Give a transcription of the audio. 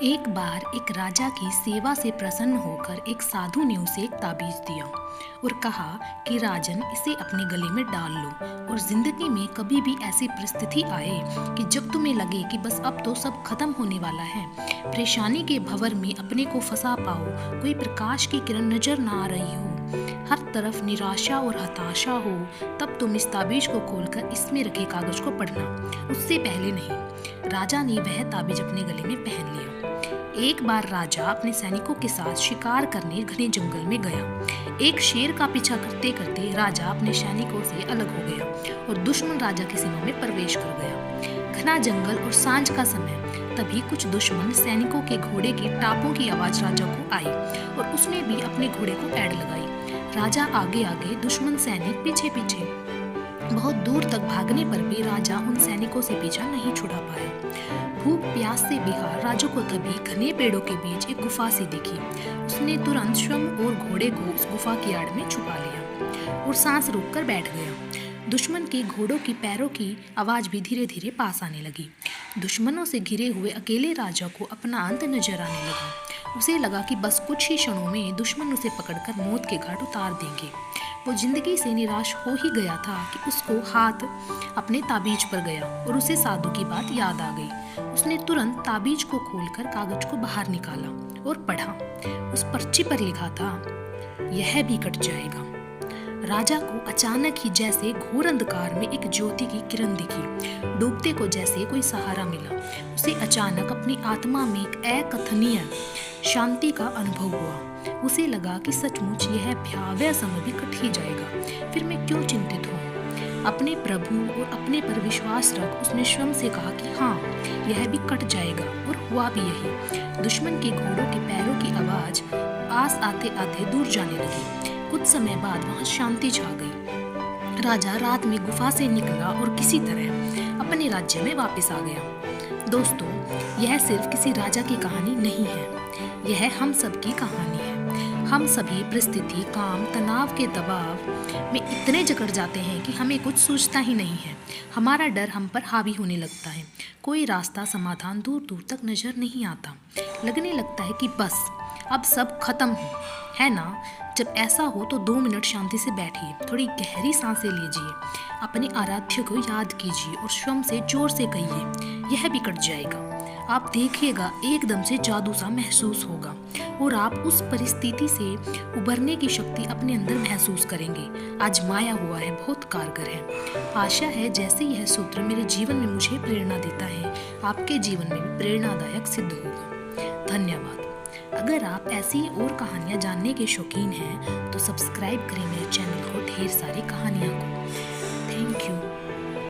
एक बार एक राजा की सेवा से प्रसन्न होकर एक साधु ने उसे एक ताबीज दिया और कहा कि राजन, इसे अपने गले में डाल लो और जिंदगी में कभी भी ऐसी परिस्थिति आए कि जब तुम्हें लगे कि बस अब तो सब खत्म होने वाला है, परेशानी के भंवर में अपने को फंसा पाओ, कोई प्रकाश की किरण नजर ना आ रही हो, हर तरफ निराशा और हताशा हो, तब तुम इस ताबीज को खोलकर इसमें रखे कागज को पढ़ना, उससे पहले नहीं। राजा ने वह ताबीज अपने गले में पहन लिया। एक बार राजा अपने सैनिकों के साथ शिकार करने घने जंगल में गया। एक शेर का पीछा करते करते राजा अपने सैनिकों से अलग हो गया और दुश्मन राजा की सीमा में प्रवेश कर गया। घना जंगल और सांझ का समय, तभी कुछ दुश्मन सैनिकों के घोड़े की टापों की आवाज राजा को आई और उसने भी अपने घोड़े को ऐड़ लगाई। राजा आगे आगे, दुश्मन सैनिक पीछे पीछे। बहुत दूर तक भागने पर भी राजा उन सैनिकों से पीछा नहीं छुड़ा पाया। भूख प्यास से बेहाल राजा को तभी घने पेड़ों के बीच एक गुफा सी दिखी। उसने तुरंत श्रम और घोड़े को उस गुफा की आड़ में छुपा लिया और सांस रोककर बैठ गया। दुश्मन के घोड़ों की पैरों की आवाज भी धीरे धीरे पास आने लगी। दुश्मनों से घिरे हुए अकेले राजा को अपना अंत नजर आने लगा। उसे लगा कि बस कुछ ही क्षणों में दुश्मन उसे पकड़कर मौत के घाट उतार देंगे। वो जिंदगी से निराश हो ही गया था कि उसको हाथ अपने ताबीज पर गया और उसे साधु की बात याद आ गई। उसने तुरंत ताबीज को खोलकर कागज को बाहर निकाला और पढ़ा। उस पर्ची पर लिखा था, यह भी कट जाएगा। राजा को अचानक ही जैसे घोर अंधकार में एक ज्योति की किरण दिखी। डूबते को जैसे कोई सहारा मिला। उसे अचानक अपनी आत्मा में एक अकथनीय शांति का अनुभव हुआ। उसे लगा कि सचमुच यह भयावह समय भी कट ही जाएगा, फिर मैं क्यों चिंतित हूँ। अपने प्रभु और अपने पर विश्वास रख उसने श्रम से कहा कि हाँ, यह भी कट जाएगा, और हुआ भी यही। दुश्मन के घोड़ों के पैरों की आवाज पास आते आते दूर जाने लगी। कुछ समय बाद वहां शांति छा गई। राजा रात में गुफा से निकला और किसी तरह अपने राज्य में वापस आ गया। दोस्तों, यह सिर्फ किसी राजा की कहानी नहीं है, यह हम सब की कहानी है। हम सभी परिस्थिति, काम, तनाव के दबाव में इतने जकड़ जाते हैं कि हमें कुछ सूझता ही नहीं है। हमारा डर हम पर हावी होने लगता है। कोई रास्ता, समाधान दूर दूर तक नजर नहीं आता। लगने लगता है कि बस अब सब खत्म है ना। जब ऐसा हो तो 2 मिनट शांति से बैठिए, थोड़ी गहरी सांसें लीजिए, अपने आराध्य को याद कीजिए और श्रम से जोर से कहिए, यह भी कट जाएगा। आप देखिएगा, एकदम से जादू सा महसूस होगा और आप उस परिस्थिति से उबरने की शक्ति अपने अंदर महसूस करेंगे। आजमाया हुआ है, बहुत कारगर है। आशा है जैसे यह सूत्र मेरे जीवन में मुझे प्रेरणा देता है, आपके जीवन में भी प्रेरणादायक सिद्ध होगा। धन्यवाद। अगर आप ऐसी और कहानियाँ जानने के शौकीन हैं तो सब्सक्राइब करें मेरे चैनल को ढेर सारी कहानियाँ को।